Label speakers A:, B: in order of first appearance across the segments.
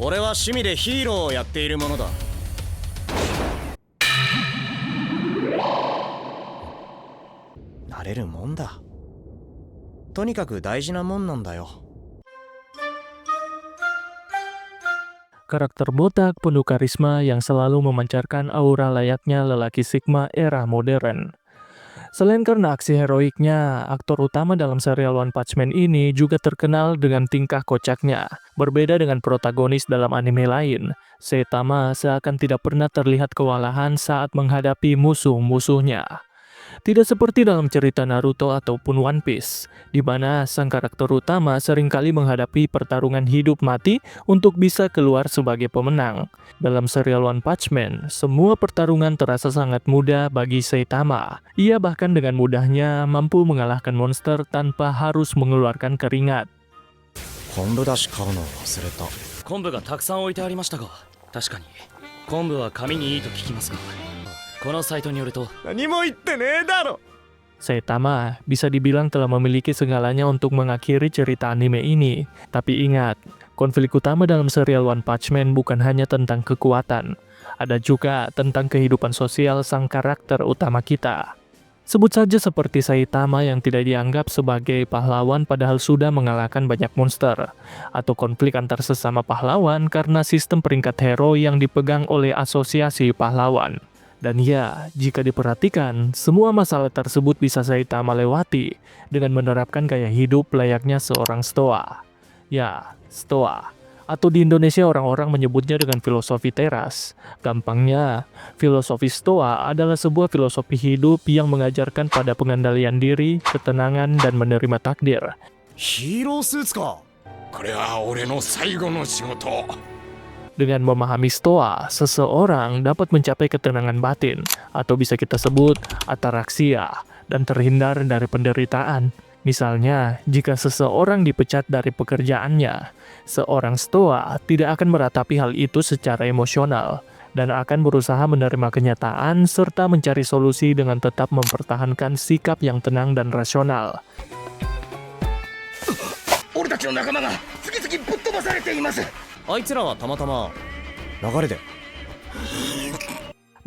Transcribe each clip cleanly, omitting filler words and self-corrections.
A: 俺は趣味でヒーローをやっているものだ。慣れるもんだ。とにかく大事なもんなんだよ。
B: Karakter botak penuh karisma yang selalu memancarkan aura layaknya lelaki Sigma era modern. Selain karena aksi heroiknya, aktor utama dalam serial One Punch Man ini juga terkenal dengan tingkah kocaknya. Berbeda dengan protagonis dalam anime lain, Saitama seakan tidak pernah terlihat kewalahan saat menghadapi musuh-musuhnya. Tidak seperti dalam cerita Naruto ataupun One Piece, di mana sang karakter utama seringkali menghadapi pertarungan hidup mati untuk bisa keluar sebagai pemenang. Dalam serial One Punch Man, semua pertarungan terasa sangat mudah bagi Saitama. Ia bahkan dengan mudahnya mampu mengalahkan monster tanpa harus mengeluarkan keringat.
A: 昆布だし買うの忘れた。
C: 昆布がたくさん置いてありましたが、確かに昆布は髪にいいと聞きますが、このサイトによると
A: 何も言ってねえだろ。
B: Saitama bisa dibilang telah memiliki segalanya untuk mengakhiri cerita anime ini. Tapi ingat, konflik utama dalam serial One Punch Man bukan hanya tentang kekuatan. Ada juga tentang kehidupan sosial sang karakter utama kita. Sebut saja seperti Saitama yang tidak dianggap sebagai pahlawan padahal sudah mengalahkan banyak monster. Atau konflik antar sesama pahlawan karena sistem peringkat hero yang dipegang oleh asosiasi pahlawan. Dan ya, jika diperhatikan, semua masalah tersebut bisa Saitama lewati dengan menerapkan gaya hidup layaknya seorang stoa. Ya, stoa. Atau di Indonesia orang-orang menyebutnya dengan filosofi teras. Gampangnya, filosofi stoa adalah sebuah filosofi hidup yang mengajarkan pada pengendalian diri, ketenangan, dan menerima takdir.
A: ヒーロースーツか。
D: これは俺の最後の仕事。
B: Dengan memahami stoa, seseorang dapat mencapai ketenangan batin, atau bisa kita sebut ataraksia, dan terhindar dari penderitaan. Misalnya, jika seseorang dipecat dari pekerjaannya, seorang stoa tidak akan meratapi hal itu secara emosional, dan akan berusaha menerima kenyataan serta mencari solusi dengan tetap mempertahankan sikap yang tenang dan rasional.
D: 俺たちの仲間が次々ぶっ飛ばされています。
A: あいつらはたまたま流れで。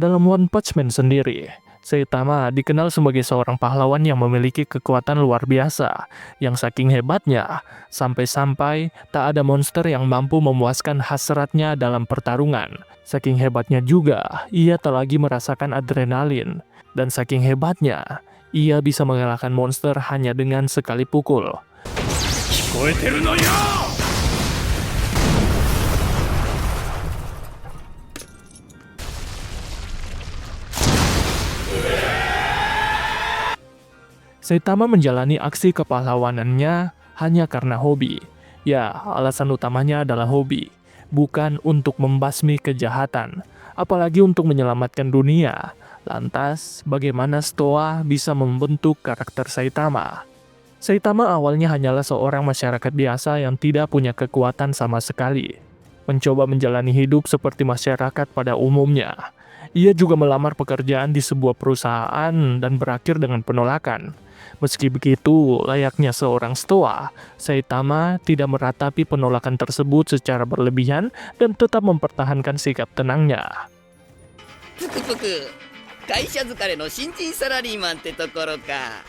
B: Dalam One Punch Man sendiri, Saitama dikenal sebagai seorang pahlawan yang memiliki kekuatan luar biasa, yang saking hebatnya, sampai-sampai tak ada monster yang mampu memuaskan hasratnya dalam pertarungan. Saking hebatnya juga, ia tak lagi merasakan adrenalin, dan saking hebatnya, ia bisa mengalahkan monster hanya dengan sekali pukul.
D: 聞こえてるのよ。
B: Saitama menjalani aksi kepahlawanannya hanya karena hobi. Ya, alasan utamanya adalah hobi, bukan untuk membasmi kejahatan, apalagi untuk menyelamatkan dunia. Lantas, bagaimana Stoa bisa membentuk karakter Saitama? Saitama awalnya hanyalah seorang masyarakat biasa yang tidak punya kekuatan sama sekali. Mencoba menjalani hidup seperti masyarakat pada umumnya. Ia juga melamar pekerjaan di sebuah perusahaan dan berakhir dengan penolakan. Meski begitu, layaknya seorang stoa, Saitama tidak meratapi penolakan tersebut secara berlebihan dan tetap mempertahankan sikap tenangnya.
E: ぷくぷく会社疲れの新人サラリーマンってところか。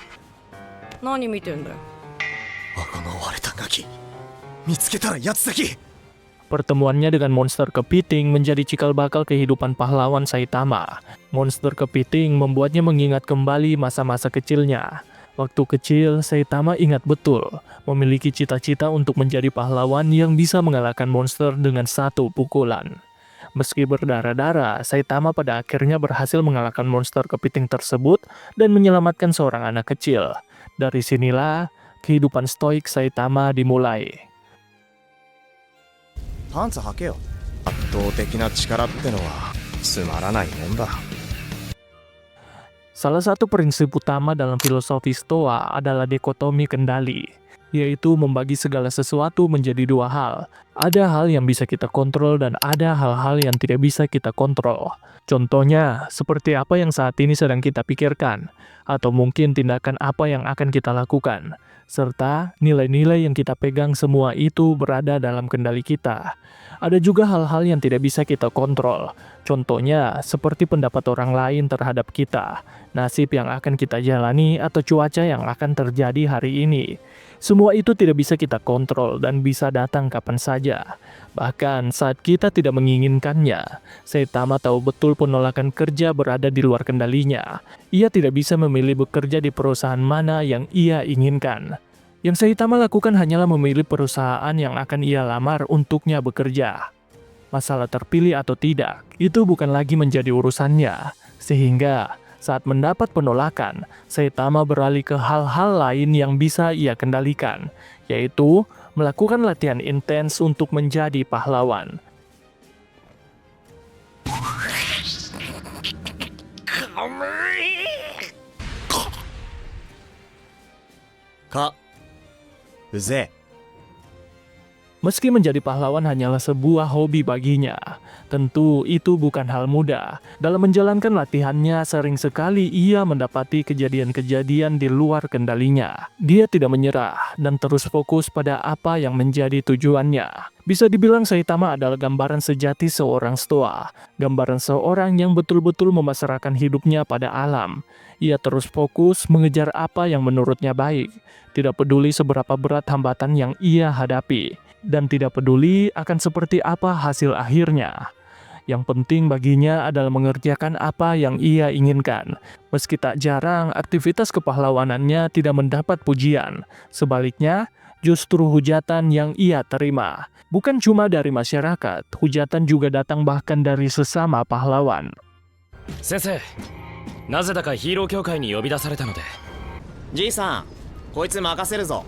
F: 何見てんだよ。
A: この割れたガキ見つけたら八つ先。
B: Pertemuannya dengan monster kepiting menjadi cikal bakal kehidupan pahlawan Saitama. Monster kepiting membuatnya mengingat kembali masa-masa kecilnya. Waktu kecil, Saitama ingat betul memiliki cita-cita untuk menjadi pahlawan yang bisa mengalahkan monster dengan satu pukulan. Meski berdarah-darah, Saitama pada akhirnya berhasil mengalahkan monster kepiting tersebut dan menyelamatkan seorang anak kecil. Dari sinilah kehidupan stoik Saitama dimulai.
A: パンツ履けよ。圧倒的な力ってのはつまらないもんだ。
B: Salah satu prinsip utama dalam filosofi Stoa adalah dikotomi kendali, yaitu membagi segala sesuatu menjadi dua hal. Ada hal yang bisa kita kontrol dan ada hal-hal yang tidak bisa kita kontrol. Contohnya, seperti apa yang saat ini sedang kita pikirkan, atau mungkin tindakan apa yang akan kita lakukan. serta nilai-nilai yang kita pegang semua itu berada dalam kendali kita. Ada juga hal-hal yang tidak bisa kita kontrol. Contohnya, seperti pendapat orang lain terhadap kita, nasib yang akan kita jalani, atau cuaca yang akan terjadi hari ini. Semua itu tidak bisa kita kontrol dan bisa datang kapan saja. Bahkan saat kita tidak menginginkannya, Saitama tahu betul penolakan kerja berada di luar kendalinya. Ia tidak bisa memilih bekerja di perusahaan mana yang ia inginkan. Yang Saitama lakukan hanyalah memilih perusahaan yang akan ia lamar untuknya bekerja. Masalah terpilih atau tidak, itu bukan lagi menjadi urusannya. Sehingga, saat mendapat penolakan, Saitama beralih ke hal-hal lain yang bisa ia kendalikan, yaitu melakukan latihan intens untuk menjadi pahlawan.
A: Kak, Uze.
B: Meski menjadi pahlawan hanyalah sebuah hobi baginya, tentu itu bukan hal mudah. Dalam menjalankan latihannya, sering sekali ia mendapati kejadian-kejadian di luar kendalinya. Dia tidak menyerah dan terus fokus pada apa yang menjadi tujuannya. Bisa dibilang Saitama adalah gambaran sejati seorang stoa, gambaran seorang yang betul-betul memasrahkan hidupnya pada alam. Ia terus fokus mengejar apa yang menurutnya baik, tidak peduli seberapa berat hambatan yang ia hadapi, dan tidak peduli akan seperti apa hasil akhirnya. Yang penting baginya adalah mengerjakan apa yang ia inginkan. Meski tak jarang, aktivitas kepahlawanannya tidak mendapat pujian. Sebaliknya, justru hujatan yang ia terima. Bukan cuma dari masyarakat, hujatan juga datang bahkan dari sesama pahlawan.
C: 先生、なぜだかヒーロー協会に呼び出されたので。
A: じいさん、こいつ任せるぞ。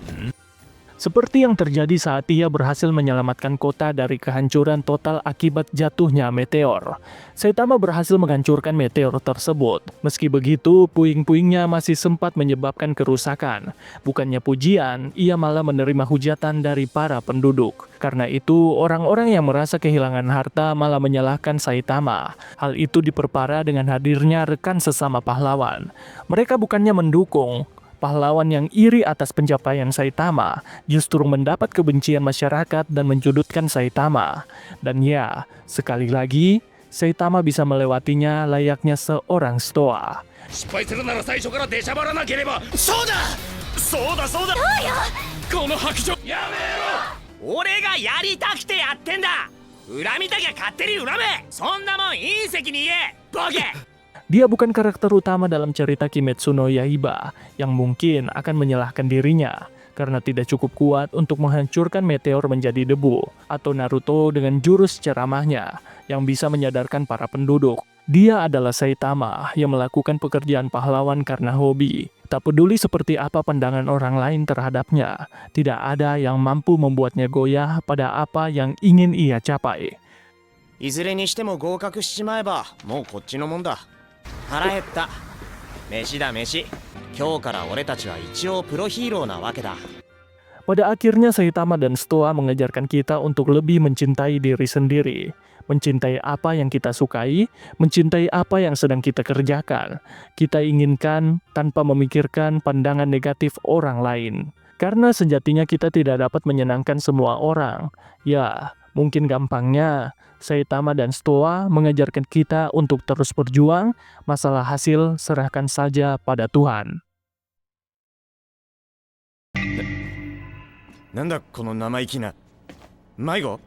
B: Seperti yang terjadi saat ia berhasil menyelamatkan kota dari kehancuran total akibat jatuhnya meteor. Saitama berhasil menghancurkan meteor tersebut. Meski begitu, puing-puingnya masih sempat menyebabkan kerusakan. Bukannya pujian, ia malah menerima hujatan dari para penduduk. Karena itu, orang-orang yang merasa kehilangan harta malah menyalahkan Saitama. Hal itu diperparah dengan hadirnya rekan sesama pahlawan. Mereka bukannya mendukung. Pahlawan yang iri atas pencapaian Saitama justru mendapat kebencian masyarakat dan menjudutkan Saitama. Dan ya, sekali lagi, Saitama bisa melewatinya layaknya seorang stoa.
D: 失敗するなら最初から出しゃばらなければ。
E: そうだ
C: そうだそうだ、
D: この白状やめろ。
E: 俺がやりたくてやってんだ。恨みたきゃ勝手に恨め。そんなもん隕石に言えボケ。
B: Dia bukan karakter utama dalam cerita Kimetsu no Yaiba yang mungkin akan menyalahkan dirinya karena tidak cukup kuat untuk menghancurkan meteor menjadi debu, atau Naruto dengan jurus ceramahnya yang bisa menyadarkan para penduduk. Dia adalah Saitama yang melakukan pekerjaan pahlawan karena hobi. Tak peduli seperti apa pandangan orang lain terhadapnya, tidak ada yang mampu membuatnya goyah pada apa yang ingin ia capai.
A: いずれにしても合格しちまえば、もうこっちのもんだ。腹減った。飯だ飯。今日から俺たちは一応プロヒーローなわけだ。
B: Pada akhirnya Saitama dan Stoa mengajarkan kita untuk lebih mencintai diri sendiri. Mencintai apa yang kita sukai, mencintai apa yang sedang kita kerjakan. Kita inginkan tanpa memikirkan pandangan negatif orang lain. Karena sejatinya kita tidak dapat menyenangkan semua orang. Ya, mungkin gampangnya, Saitama dan Stoa mengajarkan kita untuk terus berjuang, masalah hasil serahkan saja pada Tuhan.
A: なんだこの生意気な。迷子